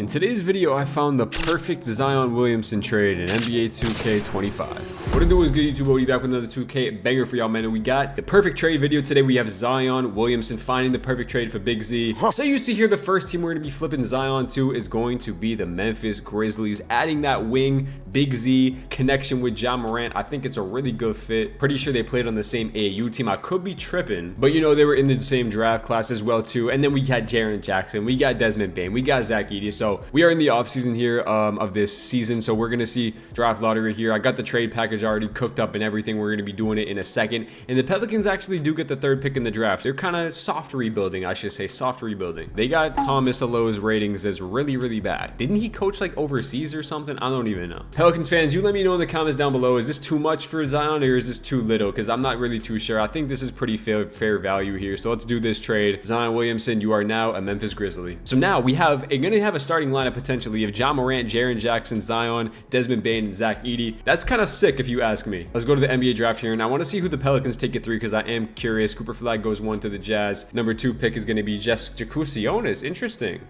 In today's video, I found the perfect Zion Williamson trade in NBA 2K25. What it do is good, YouTube? OD back with another 2K banger for y'all, man. And we got the perfect trade video today. We have Zion Williamson finding the perfect trade for Big Z. So you see here, the first team we're going to be flipping Zion to is going to be the Memphis Grizzlies. Adding that wing, Big Z, connection with Ja Morant. I think it's a really good fit. Pretty sure they played on the same AAU team. I could be tripping, but you know, they were in the same draft class as well too. And then we got Jaren Jackson, we got Desmond Bane, we got Zach Edey. So we are in the offseason here of this season. So we're going to see draft lottery here. I got the trade package already cooked up and everything. We're going to be doing it in a second. And the Pelicans actually do get the third pick in the draft. They're kind of soft rebuilding, I should say, soft rebuilding. They got Thomas Alo's ratings as really, really bad. Didn't he coach like overseas or something? I don't even know. Pelicans fans, you let me know in the comments down below. Is this too much for Zion or is this too little? Because I'm not really too sure. I think this is pretty fair value here. So let's do this trade. Zion Williamson, you are now a Memphis Grizzly. So now we have going to have a starting lineup potentially of Ja Morant, Jaren Jackson, Zion, Desmond Bane, and Zach Edey. That's kind of sick if you ask me. Let's go to the NBA draft here, and I want to see who the Pelicans take at 3 because I am curious. Cooper Flag goes 1 to the Jazz. Number 2 pick is going to be Jakusionis. Interesting.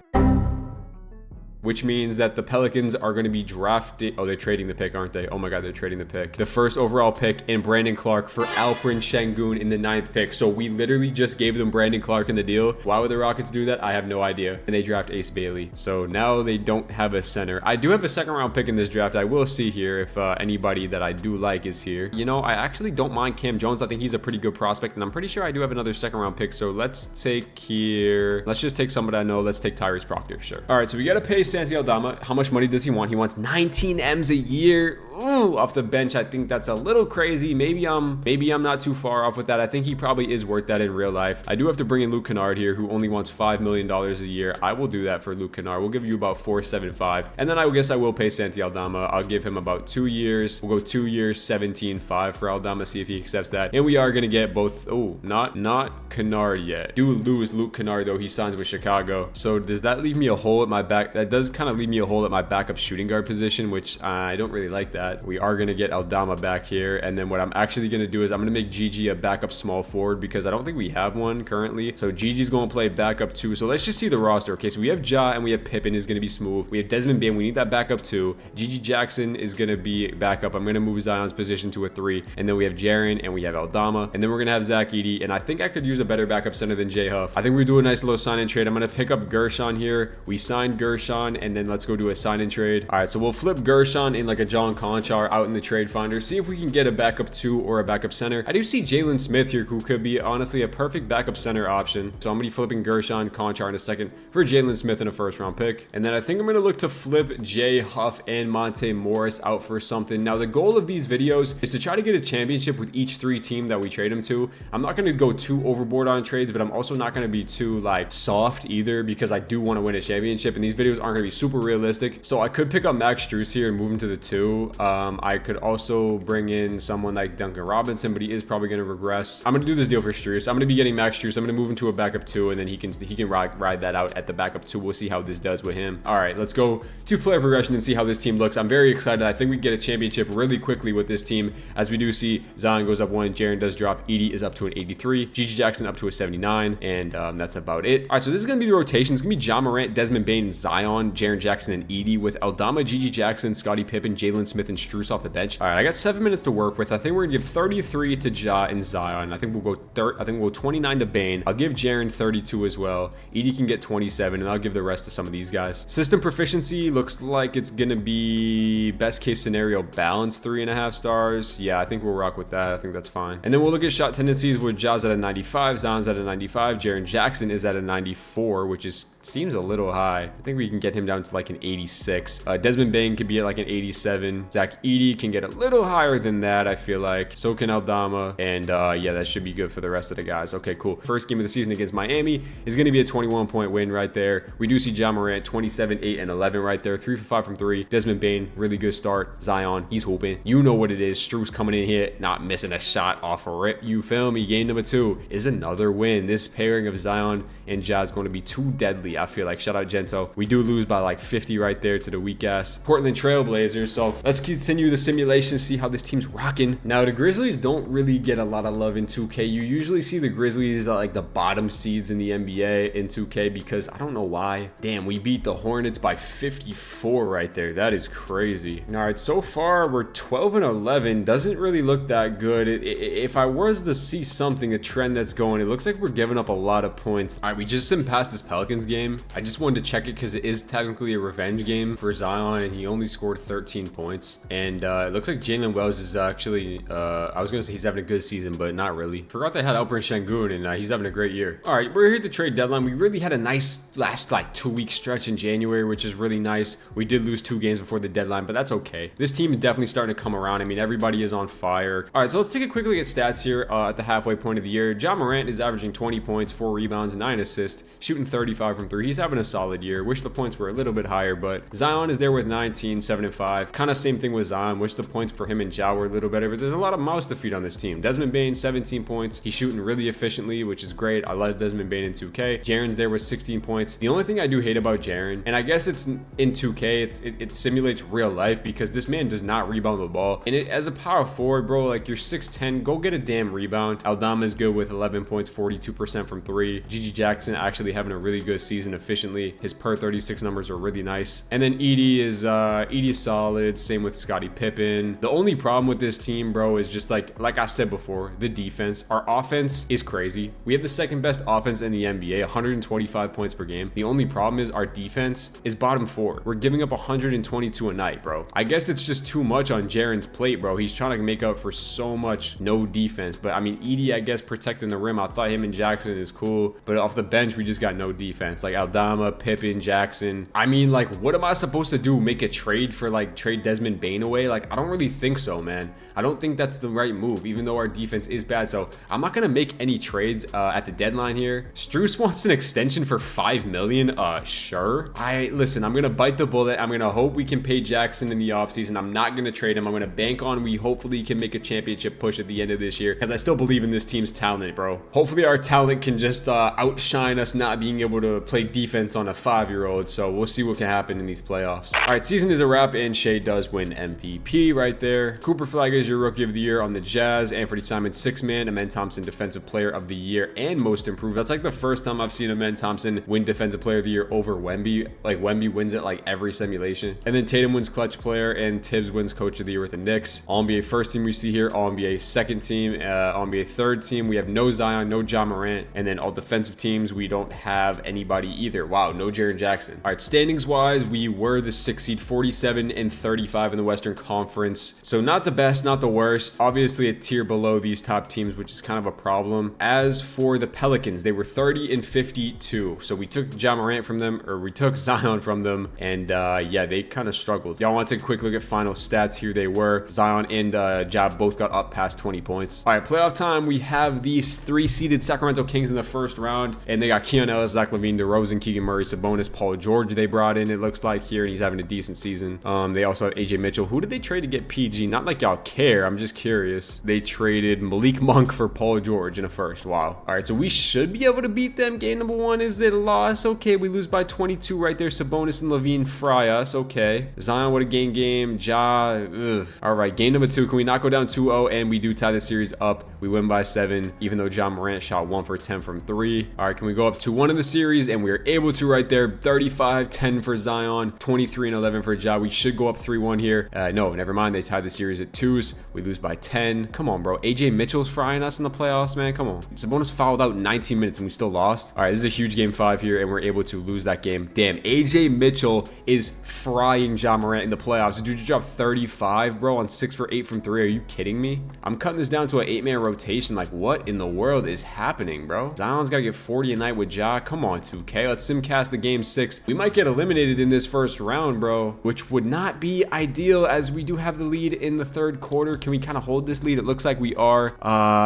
Which means that the Pelicans are going to be drafting. Oh, they're trading the pick, aren't they? Oh my God, they're trading the pick. The first overall pick in Brandon Clark for Alperen Şengün in the 9th pick. So we literally just gave them Brandon Clark in the deal. Why would the Rockets do that? I have no idea. And they draft Ace Bailey. So now they don't have a center. I do have a 2nd round pick in this draft. I will see here if anybody that I do like is here. You know, I actually don't mind Cam Jones. I think he's a pretty good prospect. And I'm pretty sure I do have another 2nd round pick. So let's take here. Let's just take somebody I know. Let's take Tyrese Proctor. Sure. All right. So we got to pay Santi Aldama. How much money does he want? He wants 19 M's a year. Ooh, off the bench. I think that's a little crazy. Maybe I'm not too far off with that. I think he probably is worth that in real life. I do have to bring in Luke Kennard here, who only wants $5 million a year. I will do that for Luke Kennard. We'll give you about $4.75. And then I guess I will pay Santi Aldama. I'll give him about 2 years. We'll go 2 years, 17.5 for Aldama, see if he accepts that. And we are going to get both. Oh, not Kennard yet. Do lose Luke Kennard though. He signs with Chicago. So does that leave me a hole at my back? That does kind of leave me a hole at my backup shooting guard position, which I don't really like that. We are going to get Aldama back here. And then what I'm actually going to do is I'm going to make Gigi a backup small forward because I don't think we have one currently. So Gigi's going to play backup 2. So let's just see the roster. Okay, so we have Ja and we have Pippen is going to be smooth. We have Desmond Bane. We need that backup 2. Gigi Jackson is going to be backup. I'm going to move Zion's position to a 3. And then we have Jaren and we have Aldama. And then we're going to have Zach Edey. And I think I could use a better backup center than J Huff. I think we do a nice little sign-in trade. I'm going to pick up Gershon here. We signed Gershon and then let's go do a sign-in trade. All right, so we'll flip Gershon in like a John Conchar out in the trade finder. See if we can get a backup 2 or a backup center. I do see Jalen Smith here, who could be honestly a perfect backup center option. So I'm going to be flipping Gershon, Conchar in a second for Jalen Smith in a 1st round pick. And then I think I'm going to look to flip J Huff and Monte Morris out for something. Now, the goal of these videos is to try to get a championship with each 3 team that we trade them to. I'm not going to go too overboard on trades, but I'm also not going to be too like soft either because I do want to win a championship. And these videos aren't going to be super realistic. So I could pick up Max Strus here and move him to the 2. I could also bring in someone like Duncan Robinson, but he is probably going to regress. I'm going to do this deal for Strus. I'm going to be getting Max Strus. I'm going to move him to a backup 2, and then he can ride that out at the backup 2. We'll see how this does with him. All right, let's go to player progression and see how this team looks. I'm very excited. I think we get a championship really quickly with this team, as we do see Zion goes up 1, Jaren does drop, Edey is up to an 83, Gigi Jackson up to a 79, and that's about it. All right, so this is going to be the rotation. It's going to be Ja Morant, Desmond Bane, Zion, Jaren Jackson, and Edey with Aldama, Gigi Jackson, Scottie Pippen, Jalen Smith, and Strus off the bench. All right, I got 7 minutes to work with. I think we're gonna give 33 to Ja and Zion. I think we'll go 29 to Bane. I'll give Jaren 32 as well. Edey can get 27, and I'll give the rest to some of these guys. System proficiency looks like it's gonna be best case scenario balance 3.5 stars. Yeah, I think we'll rock with that. I think that's fine. And then we'll look at shot tendencies with Ja's at a 95, Zion's at a 95, Jaren Jackson is at a 94, which seems a little high. I think we can get him down to like an 86. Desmond Bane could be at like an 87. Zach Edey can get a little higher than that, I feel like. So can Aldama. And yeah, that should be good for the rest of the guys. Okay, cool. First game of the season against Miami is going to be a 21-point win right there. We do see Ja Morant 27, 8, and 11 right there. 3 for 5 from 3. Desmond Bane, really good start. Zion, he's hooping. You know what it is. Strus coming in here, not missing a shot off a rip. You feel me? Game number 2 is another win. This pairing of Zion and Ja is going to be too deadly, I feel like. Shout out Gento. We do lose lose by like 50 right there to the weak ass Portland Trailblazers. So let's continue the simulation, see how this team's rocking. Now the Grizzlies don't really get a lot of love in 2K. You usually see the Grizzlies like the bottom seeds in the NBA in 2K because I don't know why. Damn, we beat the Hornets by 54 right there. That is crazy. All right, so far we're 12 and 11. Doesn't really look that good. If I was to see something, a trend that's going, it looks like we're giving up a lot of points. All right, we just didn't pass this Pelicans game. I just wanted to check it because it is technically a revenge game for Zion, and he only scored 13 points. And it looks like Jalen Wells is actually, I was going to say he's having a good season, but not really. Forgot they had Alperen Şengün, and he's having a great year. All right, we're here at the trade deadline. We really had a nice last like 2-week stretch in January, which is really nice. We did lose 2 games before the deadline, but that's okay. This team is definitely starting to come around. I mean, everybody is on fire. All right, so let's take a quick look at stats here at the halfway point of the year. Ja Morant is averaging 20 points, 4 rebounds, 9 assists, shooting 35 from 3. He's having a solid year. Wish the points were a little bit higher, but Zion is there with 19, 7 and 5. Kind of same thing with Zion. Wish the points for him and Ja were a little better, but there's a lot of mouths to feed on this team. Desmond Bane, 17 points. He's shooting really efficiently, which is great. I love Desmond Bane in 2K. Jaren's there with 16 points. The only thing I do hate about Jaren, and I guess it's in 2K, it simulates real life because this man does not rebound the ball. And as a power forward, bro, like you're 6'10", go get a damn rebound. Aldama is good with 11 points, 42% from 3. Gigi Jackson actually having a really good season efficiently. His per 36 numbers are really nice. And then Edie is solid. Same with Scottie Pippen. The only problem with this team, bro, is just like I said before, the defense. Our offense is crazy. We have the second best offense in the NBA, 125 points per game. The only problem is our defense is bottom 4. We're giving up 122 a night, bro. I guess it's just too much on Jaren's plate, bro. He's trying to make up for so much no defense. But I mean, Edie, I guess, protecting the rim. I thought him and Jackson is cool, but off the bench, we just got no defense. Like Aldama, Pippen, Jackson. I mean, like, what am I supposed to do? Make a trade for like trade Desmond Bane away? Like, I don't really think so, man. I don't think that's the right move, even though our defense is bad. So I'm not gonna make any trades at the deadline here. Strus wants an extension for $5 million. Sure. Listen, I'm gonna bite the bullet. I'm gonna hope we can pay Jackson in the offseason. I'm not gonna trade him. I'm gonna bank on we hopefully can make a championship push at the end of this year because I still believe in this team's talent, bro. Hopefully our talent can just outshine us not being able to play defense on a 5-year-old. So we'll see what can happen in these playoffs. All right, season is a wrap, and Shea does win MVP right there. Cooper Flagg is your Rookie of the Year on the Jazz. Anthony Simon, 6th man. Amen Thompson, Defensive Player of the Year and Most Improved. That's like the first time I've seen Amen Thompson win Defensive Player of the Year over Wemby. Like Wemby wins it like every simulation. And then Tatum wins Clutch Player, and Tibbs wins Coach of the Year with the Knicks. All NBA first team we see here, All NBA second team, All NBA third team. We have no Zion, no Ja Morant, and then all defensive teams we don't have anybody either. Wow, no Jaren Jackson. All right, standings wise, we were the 6th seed, 47 and 35 in the Western Conference. So not the best, not the worst. Obviously a tier below these top teams, which is kind of a problem. As for the Pelicans, they were 30 and 52. So we took Ja Morant from them, or we took Zion from them, and yeah, they kind of struggled. Y'all want to take a quick look at final stats? Here they were. Zion and Ja both got up past 20 points. All right, playoff time. We have these 3-seeded Sacramento Kings in the first round, and they got Keon Ellis, Zach LaVine, DeRozan, Keegan Murray, Sabonis, Paul George they brought in, it looks like here, and he's having a decent season. They also have AJ Mitchell. Who did they trade to get PG? Not like y'all care, I'm just curious. They traded Malik Monk for Paul George in a first. Wow. All right, so we should be able to beat them. Game number 1 is a loss. Okay, we lose by 22 right there. Sabonis and LaVine fry us. Okay. Zion would have gained game. Ja, ugh. All right, game number 2. Can we not go down 2-0? And we do tie the series up. We win by 7, even though Ja Morant shot 1 for 10 from 3. All right, can we go up 2-1 in the series? And we are able to right there. 35-10 for Zion, 23 and 11 for Ja. We should go up 3-1 here. No, never mind. They tied the series at 2s. We lose by 10. Come on, bro. AJ Mitchell's frying us in the playoffs, man. Come on. Sabonis fouled out 19 minutes and we still lost. All right, this is a huge game 5 here, and we're able to lose that game. Damn, AJ Mitchell is frying Ja Morant in the playoffs. Dude, you dropped 35, bro, on 6 for 8 from 3. Are you kidding me? I'm cutting this down to an 8-man rotation. Like, what in the world is happening, bro? Zion's got to get 40 a night with Ja. Come on, 2K. Let's simcast the game 6. We might get eliminated in this first round, bro, which would not be ideal as we do have the lead in the third quarter. Can we kind of hold this lead? It looks like we are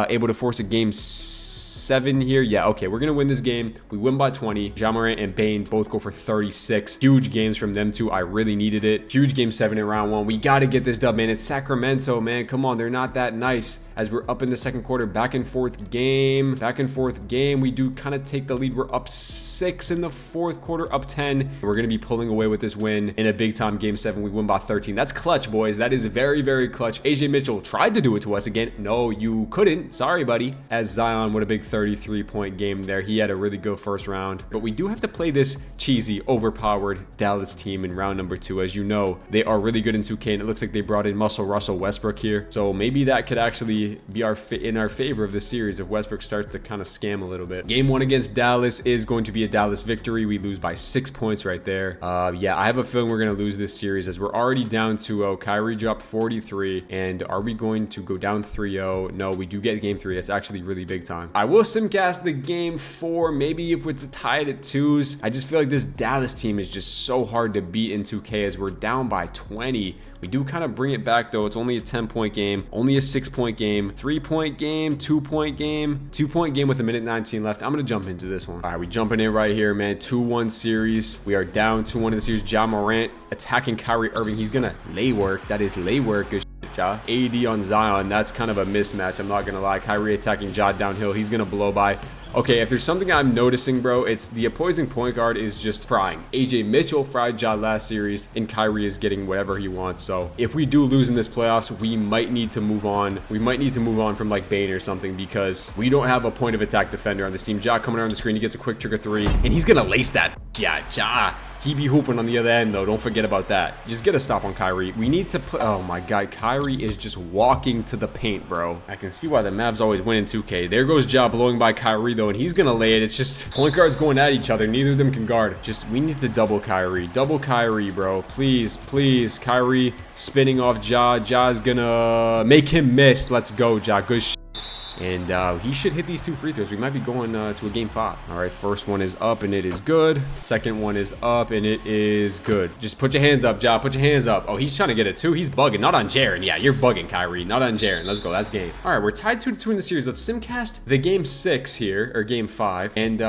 able to force a game 6 7 here. Yeah, okay, we're gonna win this game. We win by 20. Ja Morant and Bane both go for 36. Huge games from them two. I really needed it. Huge game 7 in round 1. We got to get this dub, man. It's Sacramento, man. Come on, they're not that nice. As we're up in the second quarter, back and forth game. We do kind of take the lead. We're up 6 in the fourth quarter, up 10. We're gonna be pulling away with this win in a big time game 7. We win by 13. That's clutch, boys. That is very, very clutch. AJ Mitchell tried to do it to us again. No, you couldn't. Sorry, buddy. As Zion, what a big 33-point game there. He had a really good first round. But we do have to play this cheesy, overpowered Dallas team in round number 2. As you know, they are really good in 2K, and it looks like they brought in Russell Westbrook here. So maybe that could actually be in our favor of the series if Westbrook starts to kind of scam a little bit. Game 1 against Dallas is going to be a Dallas victory. We lose by 6 points right there. Yeah, I have a feeling we're going to lose this series as we're already down 2-0. Kyrie dropped 43, and are we going to go down 3-0? No, we do get game 3. That's actually really big time. I will simcast the game 4, maybe if it's tied at 2s. I just feel like this Dallas team is just so hard to beat in 2K as we're down by 20. We do kind of bring it back though. It's only a 10-point game, only a 6-point game, 3-point game, 2-point game, 2-point game with a minute 19 left. I'm going to jump into this one. All right, we jumping in right here, man. 2-1 series. We are down 2-1 in the series. Ja Morant attacking Kyrie Irving. He's going to lay work. That is lay work. Good shit, Ja. AD on Zion. That's kind of a mismatch. I'm not going to lie. Kyrie attacking Ja downhill. He's going to blow by. Okay, if there's something I'm noticing, bro, it's the opposing point guard is just frying. AJ Mitchell fried Ja last series, and Kyrie is getting whatever he wants. So if we do lose in this playoffs, we might need to move on. We might need to move on from like Bane or something because we don't have a point of attack defender on this team. Ja coming around the screen, he gets a quick trigger 3, and he's gonna lace that. Ja. He be hooping on the other end, though. Don't forget about that. Just get a stop on Kyrie. We need to put... Oh, my God. Kyrie is just walking to the paint, bro. I can see why the Mavs always win in 2K. There goes Ja blowing by Kyrie, though, and he's going to lay it. It's just point guards going at each other. Neither of them can guard. We need to double Kyrie. Double Kyrie, bro. Please, please. Kyrie spinning off Ja. Ja's going to make him miss. Let's go, Ja. Good shit. And he should hit these 2 free throws. We might be going to a game 5. All right, first one is up, and it is good. Second one is up, and it is good. Just put your hands up, Ja. Put your hands up. Oh, he's trying to get it, too. He's bugging. Not on Jaren. Yeah, you're bugging, Kyrie. Not on Jaren. Let's go. That's game. All right, we're tied 2-2 in the series. Let's simcast the game 6 here, or game 5. And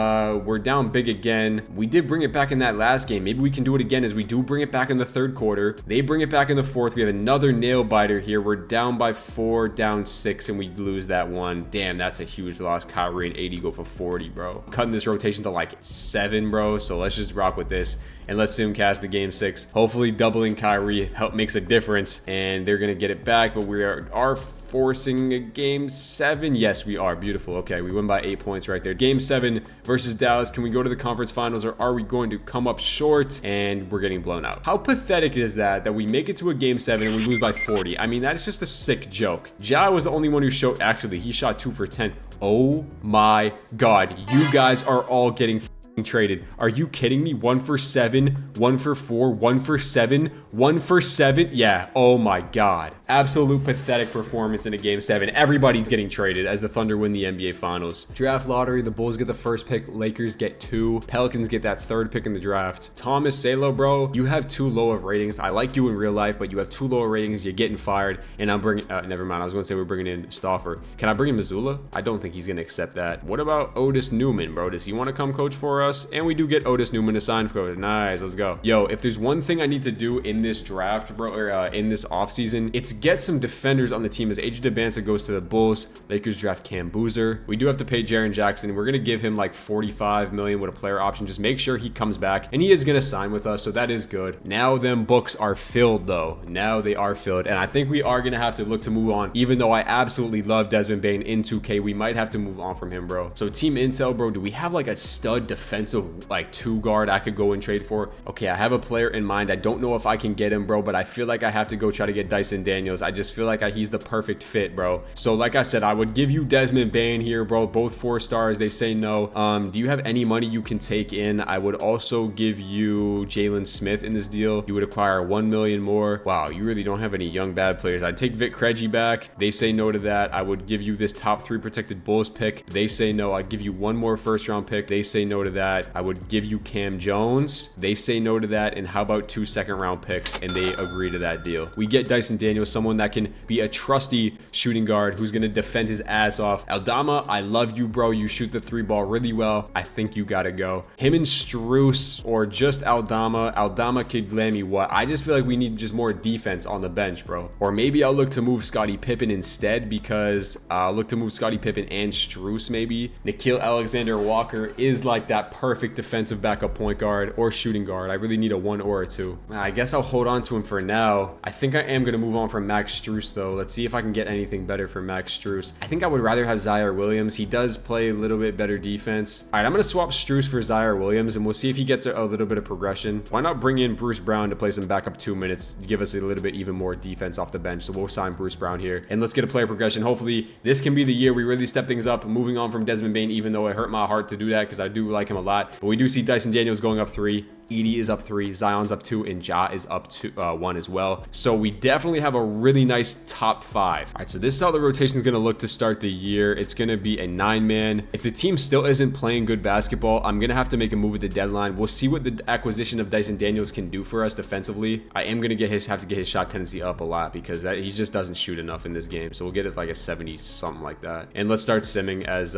we're down big again. We did bring it back in that last game. Maybe we can do it again as we do bring it back in the third quarter. They bring it back in the fourth. We have another nail biter here. We're down by 4, down 6, and we lose that one. Damn, that's a huge loss. Kyrie and AD go for 40, bro. Cutting this rotation to like 7, bro. So let's just rock with this and let's simcast the game 6. Hopefully doubling Kyrie makes a difference and they're gonna get it back, but we are forcing a game 7. Yes, we are. Beautiful. Okay, we win by 8 points right there. Game 7 versus Dallas. Can we go to the conference finals, or are we going to come up short and we're getting blown out? How pathetic is that we make it to a game 7 and we lose by 40? I mean, that's just a sick joke. Ja was the only one who showed. Actually, he shot 2 for 10. Oh my God, you guys are all getting traded. Are you kidding me? 1 for 7, 1 for 4, 1 for 7, 1 for 7. Yeah. Oh my God. Absolute pathetic performance in a game 7. Everybody's getting traded as the Thunder win the NBA Finals. Draft lottery. The Bulls get the first pick. Lakers get 2. Pelicans get that 3rd pick in the draft. Thomas Salo, bro, you have too low of ratings. I like you in real life, but you have too low of ratings. You're getting fired. And I'm bringing... never mind. I was going to say we're bringing in Stauffer. Can I bring in Missoula? I don't think he's going to accept that. What about Otis Newman, bro? Does he want to come coach for us? And we do get Otis Newman assigned coach. Nice, let's go. Yo, if there's one thing I need to do in this draft, bro, or in this offseason, it's get some defenders on the team as AJ DeBanza goes to the Bulls. Lakers draft Cam Boozer. We do have to pay Jaren Jackson. We're going to give him like $45 million with a player option. Just make sure he comes back, and he is going to sign with us, so that is good. Now them books are filled, though. Now they are filled, and I think we are going to have to look to move on. Even though I absolutely love Desmond Bane in 2K, we might have to move on from him, bro. So team intel, bro, do we have like a stud defensive like 2 guard I could go and trade for? Okay, I have a player in mind. I don't know if I can get him, bro, but I feel like I have to go try to get Dyson Daniels. I just feel like he's the perfect fit, bro. So like I said, I would give you Desmond Bane here, bro. Both 4 stars. They say no. Do you have any money you can take in? I would also give you Jalen Smith in this deal. You would acquire 1 million more. Wow, you really don't have any young bad players. I'd take Vic Krejci back. They say no to that. I would give you this top 3 protected Bulls pick. They say no. I'd give you 1 more first round pick. They say no to that. that. I would give you Cam Jones. They say no to that. And how about 2 second-round picks? And they agree to that deal. We get Dyson Daniels, someone that can be a trusty shooting guard who's going to defend his ass off. Aldama, I love you, bro. You shoot the 3-ball really well. I think you got to go. Him and Strus or just Aldama. Aldama could land me what? I just feel like we need just more defense on the bench, bro. Or maybe I'll look to move Scottie Pippen instead, because I'll look to move Scottie Pippen and Strus maybe. Nikhil Alexander-Walker is like that perfect defensive backup point guard or shooting guard. I really need a 1 or a 2. I guess I'll hold on to him for now. I think I am going to move on from Max Strus though. Let's see if I can get anything better for Max Strus. I think I would rather have Zaire Williams. He does play a little bit better defense. All right, I'm going to swap Strus for Zaire Williams, and we'll see if he gets a little bit of progression. Why not bring in Bruce Brown to play some backup 2 minutes, give us a little bit even more defense off the bench. So we'll sign Bruce Brown here, and let's get a player progression. Hopefully this can be the year we really step things up, moving on from Desmond Bane, even though it hurt my heart to do that because I do like him a lot. But we do see Dyson Daniels going up 3. Edie is up 3, Zion's up 2, and Ja is up 1 as well. So we definitely have a really nice top 5. All right, so this is how the rotation is going to look to start the year. It's going to be a 9-man. If the team still isn't playing good basketball, I'm going to have to make a move at the deadline. We'll see what the acquisition of Dyson Daniels can do for us defensively. I am going to have to get his shot tendency up a lot because he just doesn't shoot enough in this game. So we'll get it like a 70 something like that. And let's start simming as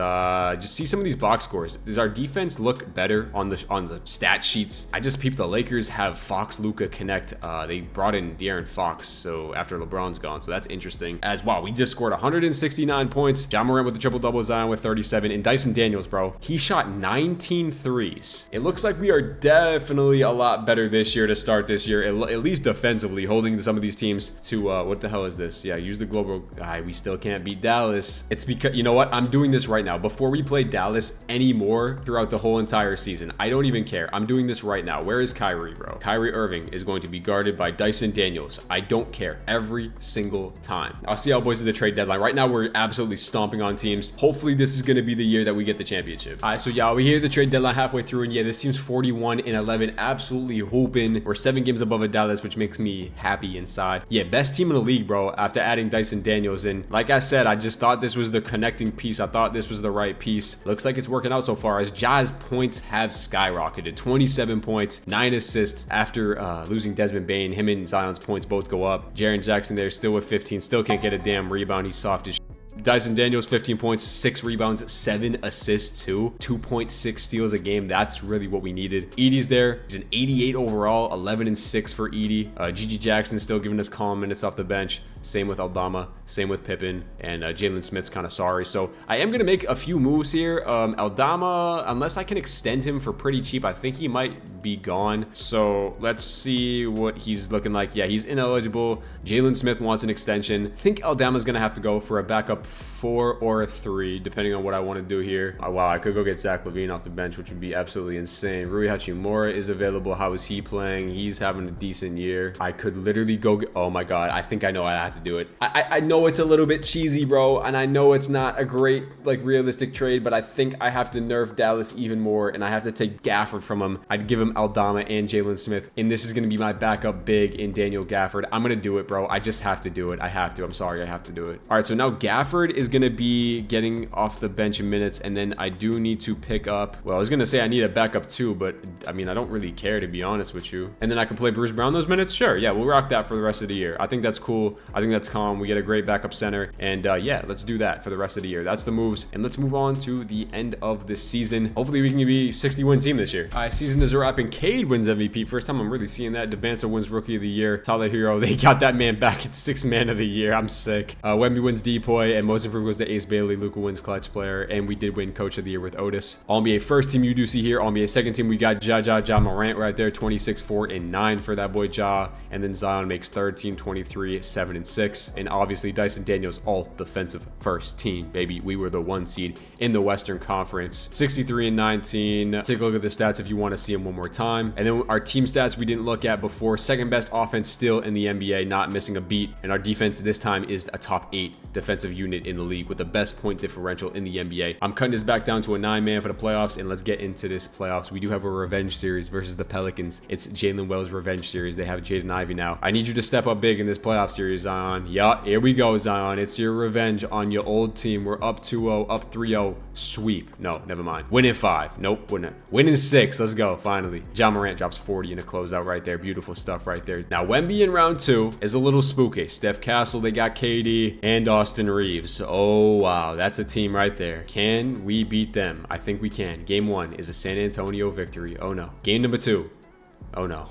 just see some of these box scores. Does our defense look better on the stat sheets? I just peeped the Lakers have Fox Luka connect. They brought in De'Aaron Fox, so after LeBron's gone, so that's interesting. As wow, we just scored 169 points. Ja Morant with the triple-double, Zion with 37, and Dyson Daniels, bro, he shot 19 threes. It looks like we are definitely a lot better this year to start this year, at least defensively, holding some of these teams to what the hell is this? Yeah, use the global. We still can't beat Dallas. It's because, you know what? I'm doing this right now before we play Dallas anymore throughout the whole entire season. I don't even care. I'm doing this right now. Where is Kyrie, bro? Kyrie Irving is going to be guarded by Dyson Daniels. I don't care every single time. I'll see how boys at the trade deadline. Right now, we're absolutely stomping on teams. Hopefully, this is going to be the year that we get the championship. All right, so yeah, we here at the trade deadline halfway through, and yeah, this team's 41-11, absolutely hooping. We're 7 games above a Dallas, which makes me happy inside. Yeah, best team in the league, bro, after adding Dyson Daniels. And like I said, I just thought this was the connecting piece. I thought this was the right piece. Looks like it's working out so far, as Ja's points have skyrocketed. 27 points, 9 assists after losing Desmond Bane. Him and Zion's points both go up. Jaren Jackson there still with 15, still can't get a damn rebound. He's soft as shit. Dyson Daniels, 15 points, 6 rebounds, 7 assists too, 2.6 steals a game. That's really what we needed. Edie's there. He's an 88 overall, 11 and 6 for Edie. Gigi Jackson still giving us calm minutes off the bench. Same with Aldama, same with Pippen, and Jalen Smith's kind of sorry. So I am going to make a few moves here. Aldama, unless I can extend him for pretty cheap, I think he might be gone. So let's see what he's looking like. Yeah, he's ineligible. Jalen Smith wants an extension. I think Aldama's going to have to go for a backup 4 or a 3, depending on what I want to do here. Wow, I could go get Zach LaVine off the bench, which would be absolutely insane. Rui Hachimura is available. How is he playing? He's having a decent year. I could literally go get, oh my God, I think I know I have to do it. I know it's a little bit cheesy, bro, and I know it's not a great, like, realistic trade, but I think I have to nerf Dallas even more, and I have to take Gafford from him. I'd give him Aldama and Jalen Smith, and this is going to be my backup big in Daniel Gafford. I'm going to do it, bro. I just have to do it. I have to. I'm sorry. I have to do it. All right, so now Gafford is going to be getting off the bench in minutes, and then I do need to pick up, well, I was going to say I need a backup too, but I mean, I don't really care, to be honest with you. And then I can play Bruce Brown those minutes? Sure. Yeah, we'll rock that for the rest of the year. I think that's cool. I think that's calm. We get a great backup center, and yeah, let's do that for the rest of the year. That's the moves, and let's move on to the end of the season. Hopefully we can be a 60-win team this year. All right, season is a wrap, and Cade wins MVP. First time I'm really seeing that. Debanza wins Rookie of the Year. Tyler Hero, they got that man back at 6th Man of the Year. I'm sick. Wemby wins Depoy, and most improved goes to Ace Bailey. Luka wins Clutch Player, and we did win Coach of the Year with Otis. All-NBA first team you do see here. All-NBA second team, we got Ja Morant right there, 26, 4, and 9 for that boy Ja. And then Zion makes third team, 23, 7, and 6. And obviously Dyson Daniels, all defensive first team, baby. We were the 1 seed in the Western Conference. 63 and 19. Take a look at the stats if you want to see them one more time. And then our team stats we didn't look at before. Second best offense still in the NBA, not missing a beat. And our defense this time is a top 8 defensive unit unit in the league with the best point differential in the NBA. I'm cutting this back down to a 9-man for the playoffs, and let's get into this playoffs. We do have a revenge series versus the Pelicans. It's Jalen Wells' revenge series. They have Jaden Ivey now. I need you to step up big in this playoff series, Zion. Yeah, here we go, Zion. It's your revenge on your old team. We're up 2-0, up 3-0. Sweep. No, never mind. Win in 5. Nope, win in 6. Let's go, finally. Ja Morant drops 40 in a closeout right there. Beautiful stuff right there. Now, Wemby in round 2 is a little spooky. Steph Castle, they got KD and Austin Reeves. Oh, wow. That's a team right there. Can we beat them? I think we can. Game 1 is a San Antonio victory. Oh, no. Game number 2. Oh, no.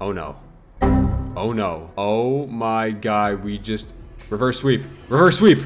Oh, no. Oh, no. Oh, my God. We just... Reverse sweep. Reverse sweep.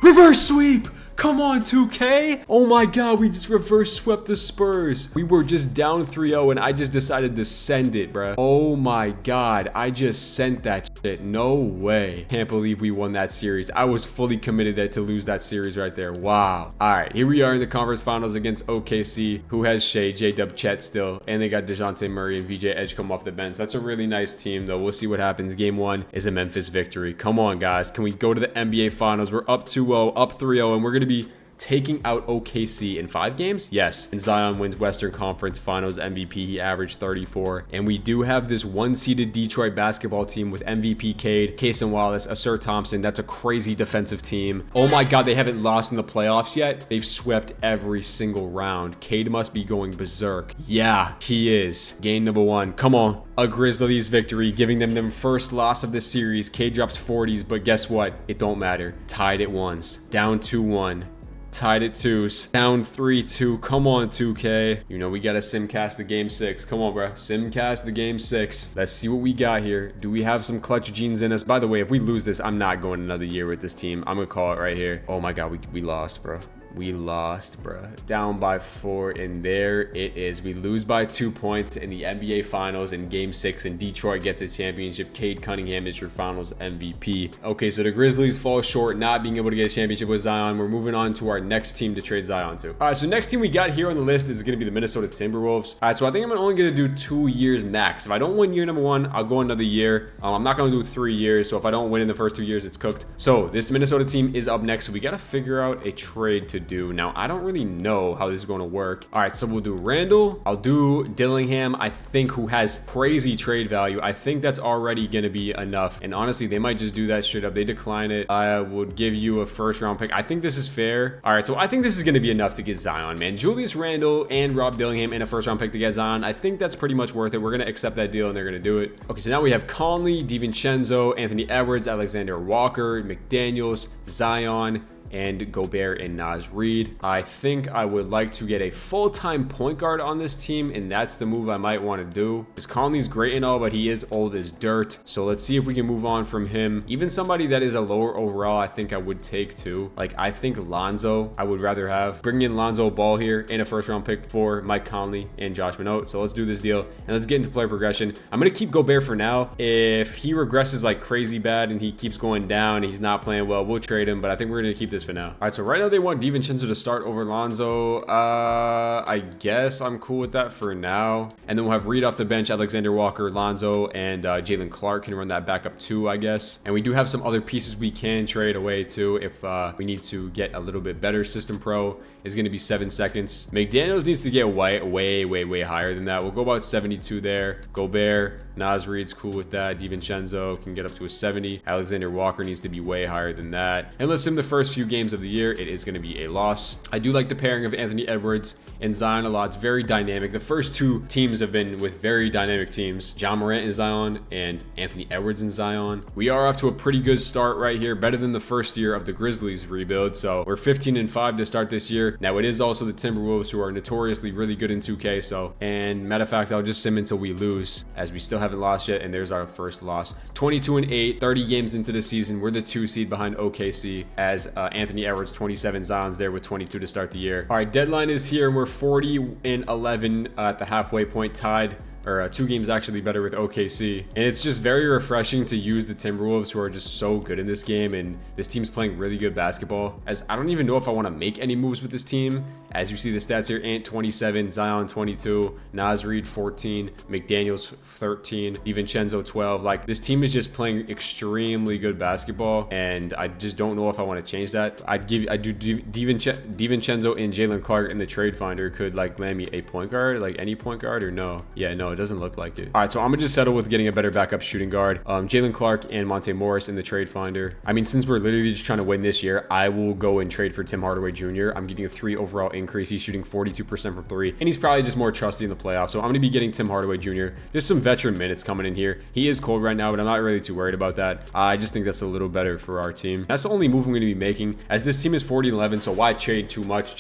Reverse sweep. Come on, 2K. Oh my God, we just reverse swept the Spurs. We were just down 3-0 and I just decided to send it, bruh. Oh my God, I just sent that shit. No way. Can't believe we won that series. I was fully committed there to lose that series right there. Wow. All right, here we are in the conference finals against OKC, who has Shea, J-Dub, Chet still, and they got DeJounte Murray and VJ Edge come off the bench. That's a really nice team, though. We'll see what happens. Game 1 is a Memphis victory. Come on, guys. Can we go to the NBA finals? We're up 2-0, up 3-0, and we're going to be taking out OKC in 5 games? Yes. And Zion wins Western Conference Finals MVP. He averaged 34. And we do have this 1-seeded Detroit basketball team with MVP Cade, Cason Wallace, Asir Thompson. That's a crazy defensive team. Oh my God, they haven't lost in the playoffs yet. They've swept every single round. Cade must be going berserk. Yeah, he is. Game number 1. Come on. A Grizzlies victory, giving them their first loss of the series. Cade drops 40s, but guess what? It don't matter. Tied at 1s. Down 2-1. Tied at 2s. Down 3-2. Come on, 2K. You know we gotta simcast the game 6. Come on, bro. Simcast the game 6. Let's see what we got here. Do we have some clutch genes in us? By the way, if we lose this, I'm not going another year with this team. I'm gonna call it right here. Oh my God, we lost, bro. We lost, bruh. Down by 4, and there it is. We lose by 2 points in the NBA Finals in Game 6, and Detroit gets its championship. Cade Cunningham is your Finals MVP. Okay, so the Grizzlies fall short, not being able to get a championship with Zion. We're moving on to our next team to trade Zion to. All right, so next team we got here on the list is going to be the Minnesota Timberwolves. All right, so I think I'm only going to do 2 years max. If I don't win year number 1, I'll go another year. I'm not going to do 3 years, so if I don't win in the first 2 years, it's cooked. So this Minnesota team is up next, so we got to figure out a trade to do. Now, I don't really know how this is going to work. All right, so we'll do Randall. I'll do Dillingham, I think, who has crazy trade value. I think that's already going to be enough. And honestly, they might just do that straight up. They decline it. I would give you a first-round pick. I think this is fair. All right, so I think this is going to be enough to get Zion, man. Julius Randle and Rob Dillingham and a first-round pick to get Zion. I think that's pretty much worth it. We're going to accept that deal, and they're going to do it. Okay, so now we have Conley, DiVincenzo, Anthony Edwards, Alexander Walker, McDaniels, Zion, and Gobert and Naz Reid. I think I would like to get a full-time point guard on this team, and that's the move I might want to do. Because Conley's great and all, but he is old as dirt. So let's see if we can move on from him. Even somebody that is a lower overall, I think I would take too. Like, I think Lonzo, I would rather have. Bring in Lonzo Ball here and a first-round pick for Mike Conley and Josh Minot. So let's do this deal, and let's get into player progression. I'm going to keep Gobert for now. If he regresses like crazy bad and he keeps going down and he's not playing well, we'll trade him, but I think we're going to keep this for now. All right, so right now they want DiVincenzo to start over Lonzo. I guess I'm cool with that for now. And then we'll have Reid off the bench, Alexander Walker, Lonzo, and Jalen Clark can run that back up too, I guess. And we do have some other pieces we can trade away too if we need to get a little bit better. System Pro is going to be 7 seconds. McDaniels needs to get way higher than that. We'll go about 72 there. Gobert, Naz Reid's cool with that. DiVincenzo can get up to a 70. Alexander Walker needs to be way higher than that. Unless in the first few games of the year, it is going to be a loss. I do like the pairing of Anthony Edwards and Zion a lot. It's very dynamic. The first 2 teams have been with very dynamic teams. Ja Morant and Zion and Anthony Edwards and Zion. We are off to a pretty good start right here. Better than the first year of the Grizzlies rebuild. So we're 15-5 to start this year. Now it is also the Timberwolves, who are notoriously really good in 2K. So, and matter of fact, I'll just sim until we lose, as we still haven't lost yet. And there's our first loss. 22-8, 30 games into the season. We're the 2 seed behind OKC, as Anthony Edwards 27, Zion's there with 22 to start the year. All right, deadline is here, and we're 40-11 at the halfway point, tied or 2 games actually better with OKC. And it's just very refreshing to use the Timberwolves, who are just so good in this game, and this team's playing really good basketball. As I don't even know if I want to make any moves with this team. As you see the stats here, Ant 27, Zion 22, Naz Reid 14, McDaniels 13, DiVincenzo 12. Like, this team is just playing extremely good basketball, and I just don't know if I want to change that. I do DiVincenzo and Jalen Clark in the trade finder could like land me a point guard, like any point guard, or no? Yeah, no, it doesn't look like it. All right, so I'm gonna just settle with getting a better backup shooting guard. Jalen Clark and Monte Morris in the trade finder. I mean, since we're literally just trying to win this year, I will go and trade for Tim Hardaway Jr. I'm getting a 3 overall increase. He's shooting 42% from 3, and he's probably just more trusty in the playoffs. So I'm gonna be getting Tim Hardaway Jr. Just some veteran minutes coming in here. He is cold right now, but I'm not really too worried about that. I just think that's a little better for our team. That's the only move I'm gonna be making, as this team is 40-11. So why change too much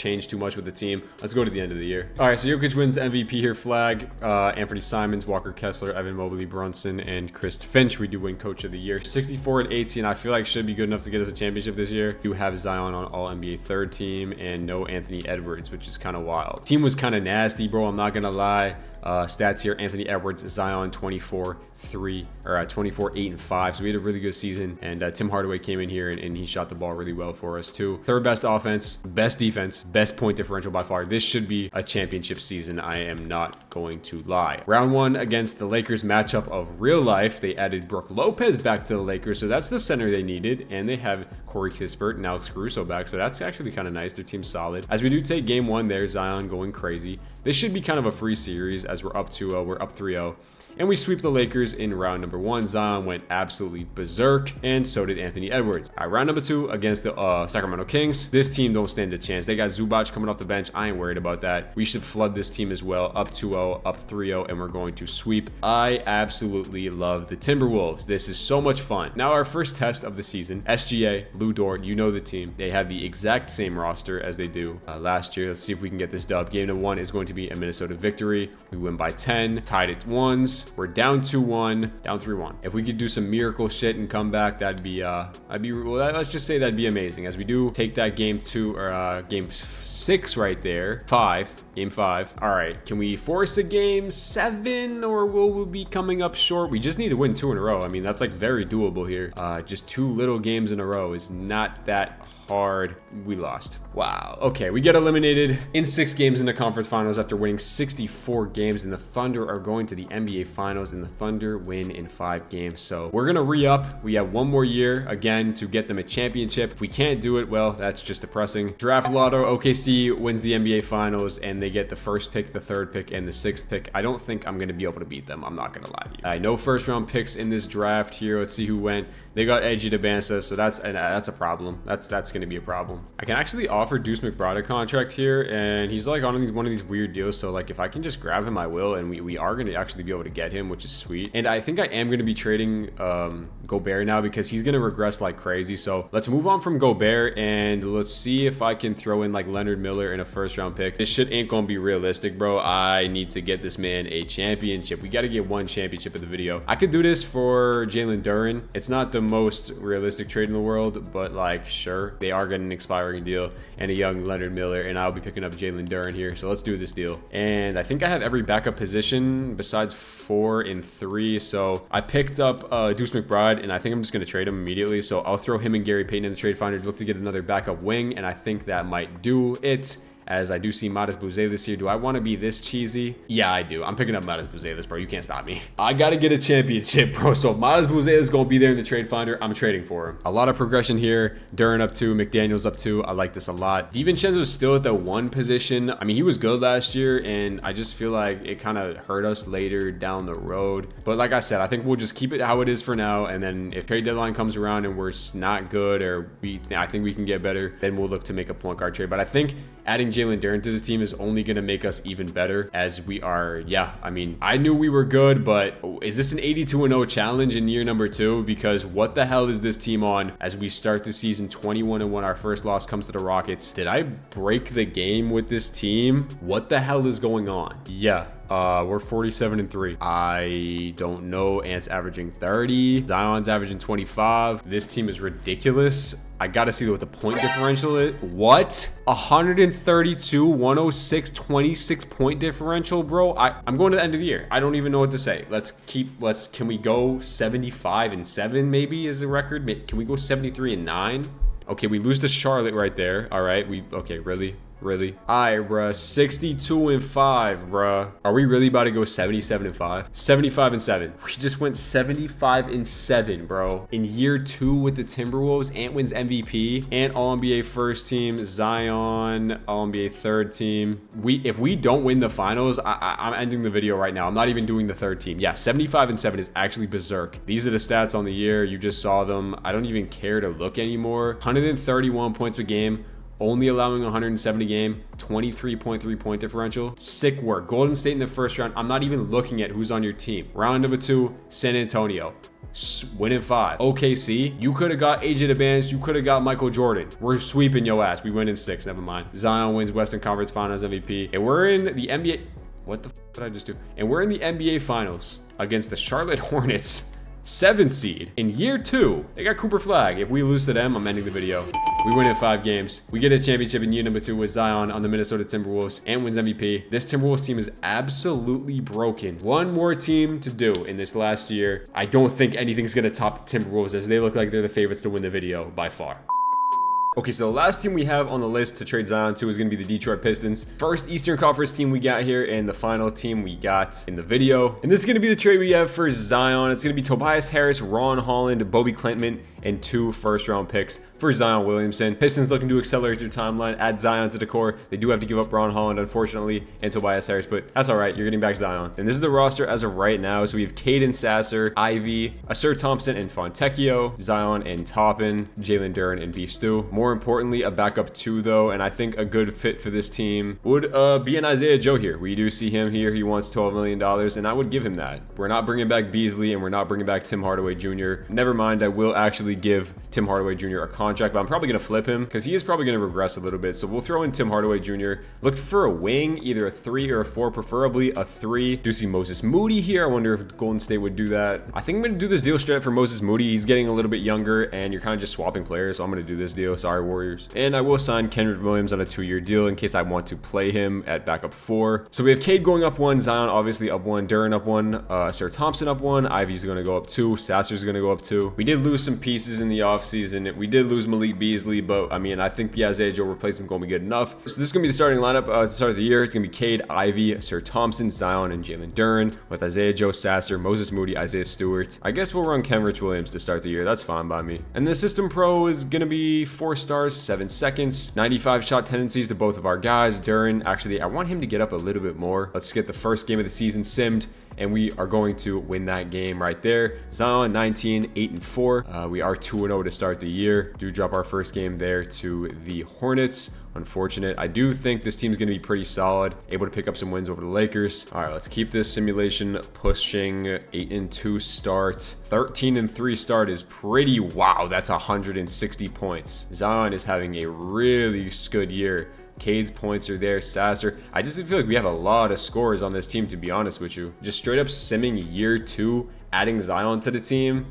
with the team? Let's go to the end of the year. All right, so Jokic wins MVP here. Flag Anthony Simons, Walker Kessler, Evan Mobley, Brunson, and Chris Finch. We do win Coach of the Year. 64-18. I feel like should be good enough to get us a championship this year. You have Zion on All NBA third team and no Anthony Edwards, which is kind of wild. Team was kind of nasty, bro. I'm not gonna lie. Stats here: Anthony Edwards, Zion 24-3 or 24-8-5. So we had a really good season, and Tim Hardaway came in here and he shot the ball really well for us too. Third best offense, best defense, best point differential by far. This should be a championship season. I am not going to lie. Round 1 against the Lakers matchup of real life. They added Brook Lopez back to the Lakers, so that's the center they needed, and they have Corey Kispert and Alex Caruso back, so that's actually kind of nice. Their team's solid. As we do take game 1 there, Zion going crazy. This should be kind of a free series, as we're up 3-0, and we sweep the Lakers in round number 1. Zion went absolutely berserk, and so did Anthony Edwards. All right, round number 2 against the Sacramento Kings. This team don't stand a chance. They got Zubac coming off the bench. I ain't worried about that. We should flood this team as well. Up 2-0, up 3-0, and we're going to sweep. I absolutely love the Timberwolves. This is so much fun. Now our first test of the season. SGA, Lou Dort, you know the team. They have the exact same roster as they do last year. Let's see if we can get this dub. Game number 1 is going to be a Minnesota victory. We win by 10, tied at 1s. We're down 2-1, down 3-1. If we could do some miracle shit and come back, that'd be let's just say that'd be amazing. As we do take that game 2 or game 6 right there. Game 5. All right, can we force a game 7, or will we be coming up short? We just need to win 2 in a row. I mean, that's like very doable here. Just 2 little games in a row is not that hard. We lost. Wow. Okay, we get eliminated in 6 games in the conference finals after winning 64 games, and the Thunder are going to the NBA finals, and the Thunder win in 5 games. So we're gonna re-up. We have 1 more year again to get them a championship. If we can't do it, well, that's just depressing. Draft lotto, OKC wins the NBA finals, and they get the 1st pick, the 3rd pick, and the 6th pick. I don't think I'm gonna be able to beat them. I'm not gonna lie to you. No 1st round picks in this draft here. Let's see who went. They got Edgy DeBansa, so that's a problem. That's gonna be a problem. I can actually offer Deuce McBride a contract here, and he's like on one of these weird deals. So like if I can just grab him, I will, and we are gonna actually be able to get him, which is sweet. And I think I am gonna be trading Gobert now, because he's gonna regress like crazy. So let's move on from Gobert, and let's see if I can throw in like Leonard Miller in a 1st round pick. This shit ain't gonna be realistic, bro. I need to get this man a championship. We got to get 1 championship in the video. I could do this for Jalen Duren. It's not the most realistic trade in the world, but like, sure, they are getting an expiring deal and a young Leonard Miller, and I'll be picking up Jalen Duren here. So let's do this deal. And I think I have every backup position besides 4 and 3. So I picked up Deuce McBride, and I think I'm just going to trade him immediately. So I'll throw him and Gary Payton in the trade finder to look to get another backup wing, and I think that might do it. As I do see Matas Buzelis here. Do I want to be this cheesy? Yeah, I do. I'm picking up Matas Buzelis, bro. You can't stop me. I got to get a championship, bro. So Matas Buzelis is going to be there in the trade finder. I'm trading for him. A lot of progression here. Duren up 2, McDaniels up 2. I like this a lot. DiVincenzo is still at the 1 position. I mean, he was good last year, and I just feel like it kind of hurt us later down the road. But like I said, I think we'll just keep it how it is for now, and then if trade deadline comes around and we're not good, or I think we can get better, then we'll look to make a point guard trade. But I think adding Jalen Duren to this team is only going to make us even better, as we are. Yeah, I mean, I knew we were good, but is this an 82-0 challenge in year number 2? Because what the hell is this team on as we start the season 21-1? Our first loss comes to the Rockets. Did I break the game with this team? What the hell is going on? Yeah, We're 47-3. I don't know. Ant's averaging 30. Zion's averaging 25. This team is ridiculous. I gotta see what the point differential is. What? 132, 106, 26 point differential, bro. I'm going to the end of the year. I don't even know what to say. Can we go 75-7 maybe is the record? Can we go 73-9? Okay, we lose to Charlotte right there. All right, okay, really? Really? All right, bruh. 62-5, bruh. Are we really about to go 77-5? 75-7. We just went 75-7, bro. In year 2 with the Timberwolves, Ant wins MVP. Ant All-NBA first team. Zion All-NBA third team. If we don't win the finals, I'm ending the video right now. I'm not even doing the third team. Yeah, 75-7 is actually berserk. These are the stats on the year. You just saw them. I don't even care to look anymore. 131 points per game. Only allowing 170 game, 23.3 point differential. Sick work. Golden State in the first round. I'm not even looking at who's on your team. Round number 2, San Antonio. Winning 5. OKC, you could have got AJ DeBange. You could have got Michael Jordan. We're sweeping your ass. We win in 6. Never mind. Zion wins Western Conference Finals MVP. And we're in the NBA. What the f did I just do? And we're in the NBA Finals against the Charlotte Hornets. 7 seed in year 2. They got Cooper Flag. If we lose to them, I'm ending the video. We win in 5 games. We get a championship in year number 2 with Zion on the Minnesota Timberwolves and wins MVP. This Timberwolves team is absolutely broken. One more team to do in this last year. I don't think anything's going to top the Timberwolves as they look like they're the favorites to win the video by far. Okay, so the last team we have on the list to trade Zion to is going to be the Detroit Pistons. First Eastern Conference team we got here and the final team we got in the video. And this is going to be the trade we have for Zion. It's going to be Tobias Harris, Ron Holland, Bobby Klintman, and 2 first-round picks for Zion Williamson. Pistons looking to accelerate their timeline, add Zion to the core. They do have to give up Ron Holland, unfortunately, and Tobias Harris, but that's all right. You're getting back Zion. And this is the roster as of right now. So we have Caden Sasser, Ivy, Asir Thompson, and Fontecchio, Zion and Toppin, Jalen Duren, and Beef Stew. More importantly, a backup 2, though, and I think a good fit for this team would be an Isaiah Joe here. We do see him here. He wants $12 million, and I would give him that. We're not bringing back Beasley, and we're not bringing back Tim Hardaway Jr. Never mind, I will actually give Tim Hardaway Jr. a contract, but I'm probably going to flip him because he is probably going to regress a little bit. So we'll throw in Tim Hardaway Jr. Look for a wing, either a 3 or a 4, preferably a 3. Do see Moses Moody here. I wonder if Golden State would do that. I think I'm going to do this deal straight up for Moses Moody. He's getting a little bit younger, and you're kind of just swapping players, so I'm going to do this deal. Sorry, Warriors. And I will sign Kenrich Williams on a 2-year deal in case I want to play him at backup 4. So we have Cade going up 1, Zion obviously up 1, Duren up 1, Sir Thompson up 1, Ivy's going to go up 2, Sasser's going to go up 2. We did lose some pieces in the offseason. We did lose Malik Beasley, but I mean, I think the Isaiah Joe replacement going to be good enough. So this is going to be the starting lineup to start the year. It's going to be Cade, Ivy, Sir Thompson, Zion, and Jalen Duren with Isaiah Joe, Sasser, Moses Moody, Isaiah Stewart. I guess we'll run Kenrich Williams to start the year. That's fine by me. And the system pro is going to be 4 stars, 7 seconds, 95 shot tendencies to both of our guys. Duren, actually, I want him to get up a little bit more. Let's get the first game of the season simmed, and we are going to win that game right there. Zion 19, 8-4. We are 2-0 to start the year. Do drop our first game there to the Hornets. Unfortunate. I do think this team's going to be pretty solid, able to pick up some wins over the Lakers. All right, let's keep this simulation pushing. 8-2 start. 13-3 start is pretty wow. That's 160 points. Zion is having a really good year. Cade's points are there, Sasser. I just feel like we have a lot of scores on this team, to be honest with you. Just straight up simming year 2, adding Zion to the team.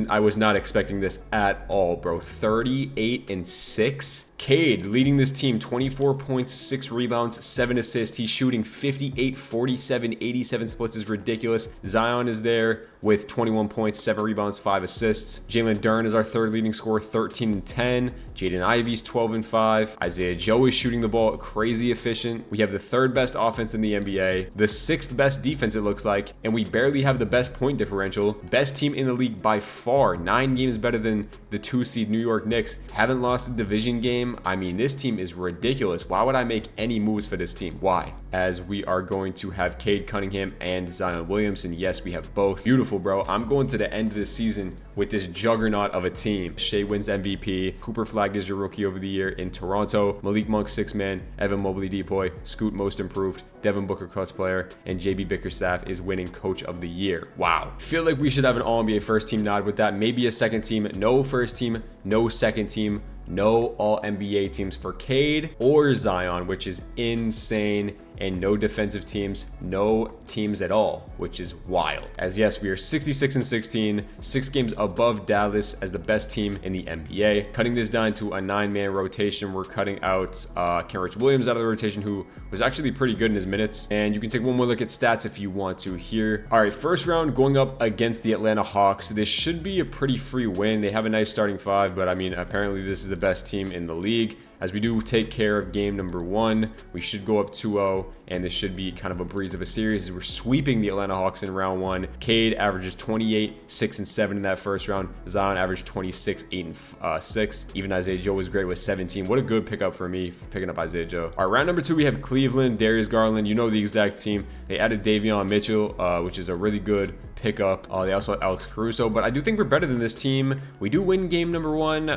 I was not expecting this at all, bro. 38-6. Cade leading this team, 24 points, 6 rebounds, 7 assists. He's shooting 58, 47, 87 splits is ridiculous. Zion is there with 21 points, 7 rebounds, 5 assists. Jalen Duren is our 3rd leading scorer, 13-10. Jaden Ivey's 12-5. Isaiah Joe is shooting the ball crazy efficient. We have the 3rd best offense in the NBA, the 6th best defense it looks like, and we barely have the best point differential. Best team in the league by far, 9 games better than the 2 seed New York Knicks. Haven't lost a division game. I mean, this team is ridiculous. Why would I make any moves for this team? Why? As we are going to have Cade Cunningham and Zion Williamson. Yes, we have both. Beautiful, bro. I'm going to the end of the season with this juggernaut of a team. Shea wins MVP. Cooper Flag is your rookie of the year in Toronto. Malik Monk 6-man. Evan Mobley Depoy. Scoot most improved. Devin Booker clutch player. And JB Bickerstaff is winning coach of the year. Wow. Feel like we should have an All-NBA first team nod with that. Maybe a second team. No first team. No second team. No all NBA teams for Cade or Zion, which is insane. And no defensive teams, no teams at all, which is wild. As yes, we are 66-16, 6 games above Dallas as the best team in the NBA. Cutting this down to a 9-man rotation, we're cutting out Kenrich Williams out of the rotation, who was actually pretty good in his minutes. And you can take one more look at stats if you want to here. All right, first round going up against the Atlanta Hawks. This should be a pretty free win. They have a nice starting 5, but I mean, apparently this is the best team in the league. As we do take care of game number 1, we should go up 2-0, and this should be kind of a breeze of a series as we're sweeping the Atlanta Hawks in round 1. Cade averages 28, 6 and 7 in that first round. Zion averaged 26, 8 and 6. Even Isaiah Joe was great with 17. What a good pickup for me for picking up Isaiah Joe. All right, round number 2, we have Cleveland, Darius Garland. You know the exact team. They added Davion Mitchell, which is a really good pickup. They also have Alex Caruso, but I do think we're better than this team. We do win game number 1.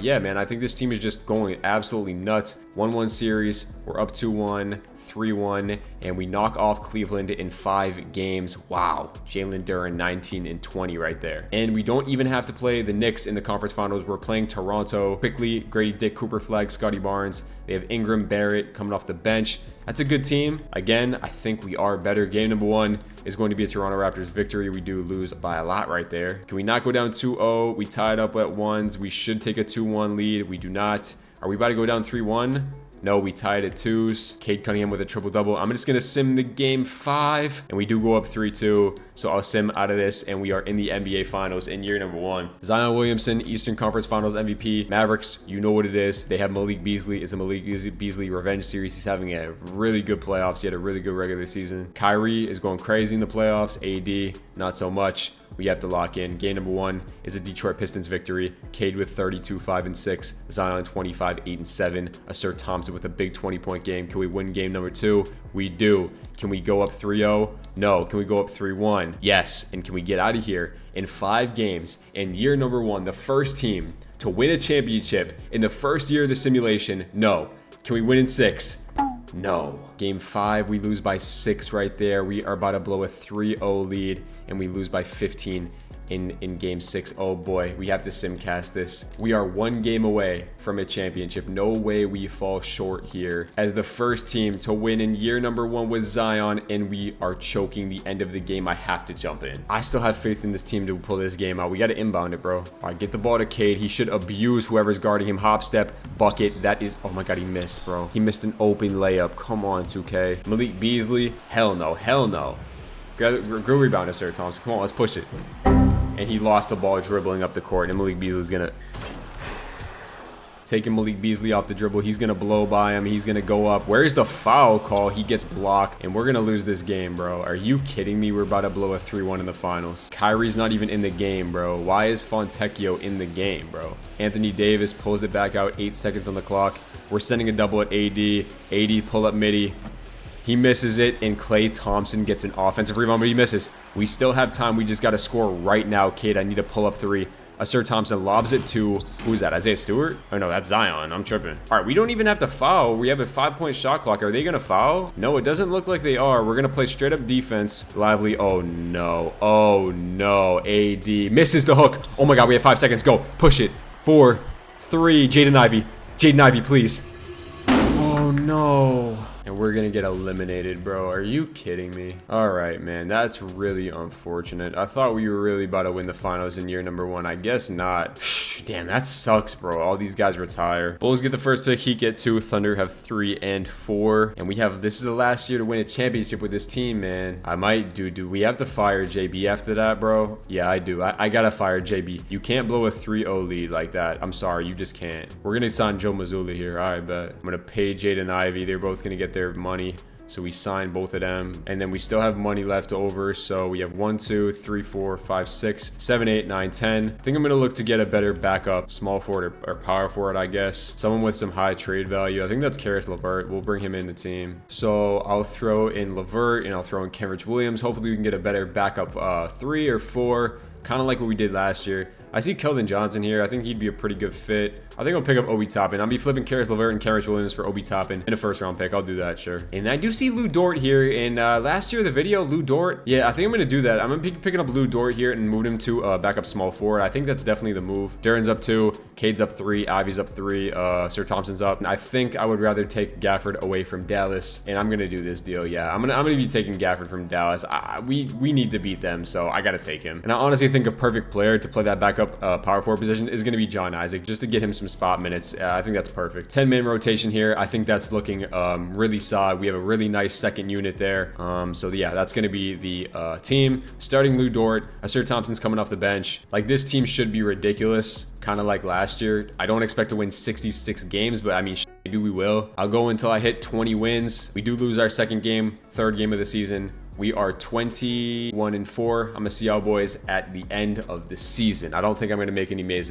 Yeah, man, I think this team is just going absolutely nuts. 1-1 series. We're up 2-1, 3-1, and we knock off Cleveland in 5 games. Wow. Jalen Duren 19 and 20 right there. And we don't even have to play the Knicks in the conference finals. We're playing Toronto. Quickly, Grady Dick, Cooper Flag, Scotty Barnes. They have Ingram, Barrett coming off the bench. That's a good team. Again, I think we are better. Game number 1 is going to be a Toronto Raptors victory. We do lose by a lot right there. Can we not go down 2-0? We tied up at ones. We should take a 2-1 lead. We do not. Are we about to go down 3-1? No, we tied at 2s. Cade Cunningham with a triple-double. I'm just going to sim the game 5, and we do go up 3-2. So I'll sim out of this, and we are in the NBA Finals in year number 1. Zion Williamson, Eastern Conference Finals MVP. Mavericks, you know what it is. They have Malik Beasley. It's a Malik Beasley revenge series. He's having a really good playoffs. He had a really good regular season. Kyrie is going crazy in the playoffs. AD, not so much. We have to lock in. Game number 1 is a Detroit Pistons victory. Cade with 32, 5 and 6. Zion 25, 8 and 7. Asir Thompson with a big 20-point game. Can we win game number 2? We do. Can we go up 3-0? No. Can we go up 3-1? Yes. And can we get out of here in 5 games in year number 1, the first team to win a championship in the first year of the simulation? No. Can we win in 6? No. Game 5, we lose by 6 right there. We are about to blow a 3-0 lead, and we lose by 15 in game 6. Oh boy, we have to simcast this. We are 1 game away from a championship. No way we fall short here as the first team to win in year number 1 with Zion, and we are choking the end of the game. I have to jump in. I still have faith in this team to pull this game out. We got to inbound it, bro. All right, get the ball to Cade. He should abuse whoever's guarding him. Hop step, bucket. That is, oh my God, he missed, bro. He missed an open layup. Come on, 2K. Malik Beasley, hell no, hell no. Go rebound to Sir Thompson. Come on, let's push it. And he lost the ball dribbling up the court, and Malik Beasley's gonna taking Malik Beasley off the dribble. He's gonna blow by him. He's gonna go up. Where's the foul call? He gets blocked, and we're gonna lose this game, bro. Are you kidding me? We're about to blow a 3-1 in the finals. Kyrie's not even in the game, bro. Why is Fontecchio in the game, bro? Anthony Davis pulls it back out. 8 seconds on the clock. We're sending a double at AD. AD pull up midi. He misses it, and Klay Thompson gets an offensive rebound, but he misses. We still have time. We just got to score right now, kid. I need to pull up 3. Asir Thompson lobs it to, who's that, Isaiah Stewart? Oh, no, that's Zion. I'm tripping. All right, we don't even have to foul. We have a 5-point shot clock. Are they going to foul? No, it doesn't look like they are. We're going to play straight up defense. Lively. Oh, no. Oh, no. AD misses the hook. Oh, my God. We have 5 seconds. Go. Push it. 4, 3. Jaden Ivey. Jaden Ivey, please. Oh, no. And we're gonna get eliminated, bro. Are you kidding me? All right, man. That's really unfortunate. I thought we were really about to win the finals in year number 1. I guess not. Damn, that sucks, bro. All these guys retire. Bulls get the first pick. Heat get 2. Thunder have 3 and 4. And we have, this is the last year to win a championship with this team, man. I might do we have to fire JB after that, bro? Yeah, I do. I gotta fire JB. You can't blow a 3-0 lead like that. I'm sorry. You just can't. We're gonna sign Joe Mazzulla here. All right, bet. I'm gonna pay Jaden Ivey. They're both gonna get their money, so we signed both of them, and then we still have money left over. So we have 1, 2, 3, 4, 5, 6, 7, 8, 9, 10. I think I'm gonna look to get a better backup small forward or power forward, I guess, someone with some high trade value. I think that's Karis LeVert. We'll bring him in the team. So I'll throw in LeVert, and I'll throw in Kenrich Williams. Hopefully we can get a better backup 3 or 4. kind of like what we did last year. I see Keldon Johnson here. I think he'd be a pretty good fit. I think I'll pick up Obi Toppin. I'll be flipping Karis LeVert and Karis Williams for Obi Toppin in a first-round pick. I'll do that, sure. And I do see Lou Dort here. And last year, the video, Lou Dort. Yeah, I think I'm going to do that. I'm going to be picking up Lou Dort here and move him to backup small forward. I think that's definitely the move. Duren's up 2. Cade's up 3. Ivy's up 3. Sir Thompson's up. And I think I would rather take Gafford away from Dallas. And I'm going to do this deal. Yeah, I'm gonna be taking Gafford from Dallas. We need to beat them, so I got to take him. And I honestly think a perfect player to play that backup power forward position is going to be John Isaac, just to get him some spot minutes. I think that's perfect. 10-man rotation here. I think that's looking really solid. We have a really nice second unit there. So yeah, that's going to be the team. Starting Lou Dort. Sir Thompson's coming off the bench. Like, this team should be ridiculous, kind of like last year. I don't expect to win 66 games, but I mean, maybe we will. I'll go until I hit 20 wins. We do lose our second game, third game of the season. We are 21-4. I'm gonna see y'all boys at the end of the season. I don't think I'm gonna make any moves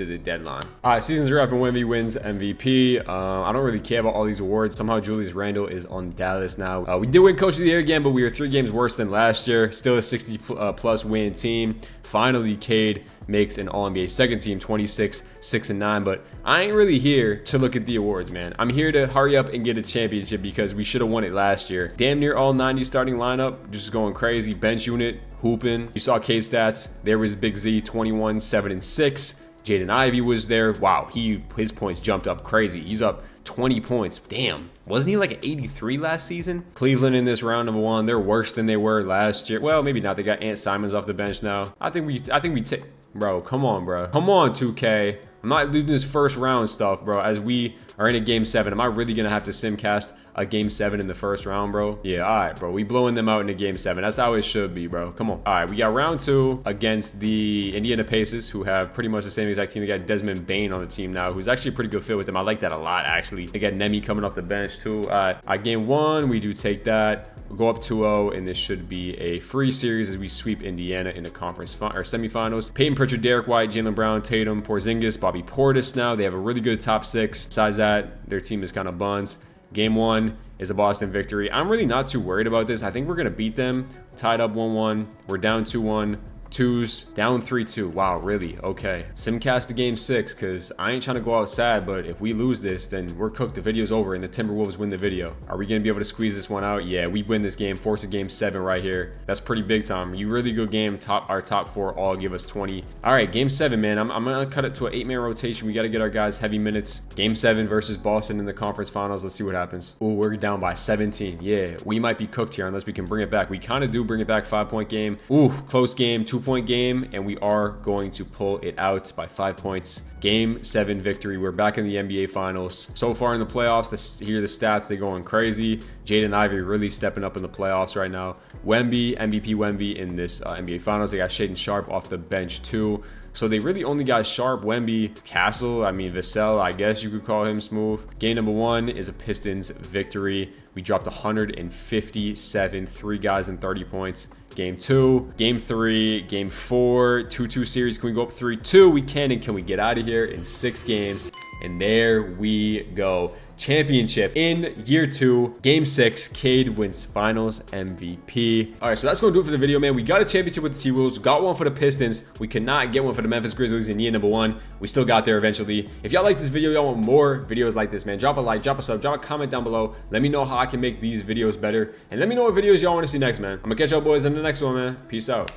at the deadline. All right, season's wrapped and Wemby wins MVP. I don't really care about all these awards. Somehow Julius Randle is on Dallas now. We did win Coach of the Year again, but we were 3 games worse than last year. Still a 60 plus win team. Finally, Cade makes an All-NBA second team, 26, 6-9. But I ain't really here to look at the awards, man. I'm here to hurry up and get a championship because we should have won it last year. Damn near all 90 starting lineup, just going crazy. Bench unit, hooping. You saw Cade stats. There was Big Z, 21, 7-6. Jaden Ivey was there. Wow, his points jumped up crazy. He's up 20 points. Damn. Wasn't he like an 83 last season? Cleveland in this round of 1, they're worse than they were last year. Well, maybe not. They got Ant Simons off the bench now. I think we take, bro, come on, bro. Come on, 2K. I'm not losing this first round stuff, bro, as we are in a game 7. Am I really going to have to simcast a game 7 in the first round, bro? Yeah, all right, bro. We blowing them out in a game 7. That's how it should be, bro. Come on. All right, we got round 2 against the Indiana Pacers, who have pretty much the same exact team. They got Desmond Bane on the team now, who's actually a pretty good fit with them. I like that a lot, actually. They got Nemi coming off the bench, too. All right, game 1, we do take that. We'll go up 2-0, and this should be a free series as we sweep Indiana in the conference or semifinals. Peyton Pritchard, Derek White, Jaylen Brown, Tatum, Porzingis, Bobby Portis now. They have a really good top 6. Besides that, their team is kind of buns. Game 1 is a Boston victory. I'm really not too worried about this. I think we're going to beat them. Tied up 1-1. We're down 2-1. 2s, down 3-2. Wow, really? Okay. Simcast to game 6 because I ain't trying to go out sad, but if we lose this, then we're cooked. The video's over and the Timberwolves win the video. Are we going to be able to squeeze this one out? Yeah, we win this game. Force a game 7 right here. That's pretty big time. You really good game. Our top 4 all give us 20. All right, game 7, man. I'm going to cut it to an 8-man rotation. We got to get our guys heavy minutes. Game 7 versus Boston in the conference finals. Let's see what happens. Oh, we're down by 17. Yeah, we might be cooked here unless we can bring it back. We kind of do bring it back. 5-point game. Ooh, close game. 2-point game, and we are going to pull it out by 5 points. Game 7 victory. We're back in the NBA finals. So far in the playoffs, here are the stats. They're going crazy. Jaden Ivey really stepping up in the playoffs right now. Wemby, MVP Wemby in this NBA finals. They got Shaedon Sharpe off the bench too. So they really only got Sharp, Wemby, Castle, Vassell, I guess you could call him smooth. Game number 1 is a Pistons victory. We dropped 157, 3 guys and 30 points. Game 2, game 3, game 4, 2-2 series. Can we go up 3-2? We can, and can we get out of here in 6 games? And there we go. Championship in year 2, game 6. Cade wins finals MVP. All right, so that's going to do it for the video, man. We got a championship with the T-Wolves. Got one for the Pistons. We could not get one for the Memphis Grizzlies in year number 1. We still got there eventually. If y'all like this video, y'all want more videos like this, man, drop a like, drop a sub, drop a comment down below. Let me know how I can make these videos better, and let me know what videos y'all want to see next, man. I'm gonna catch y'all boys in the next one, man. Peace out.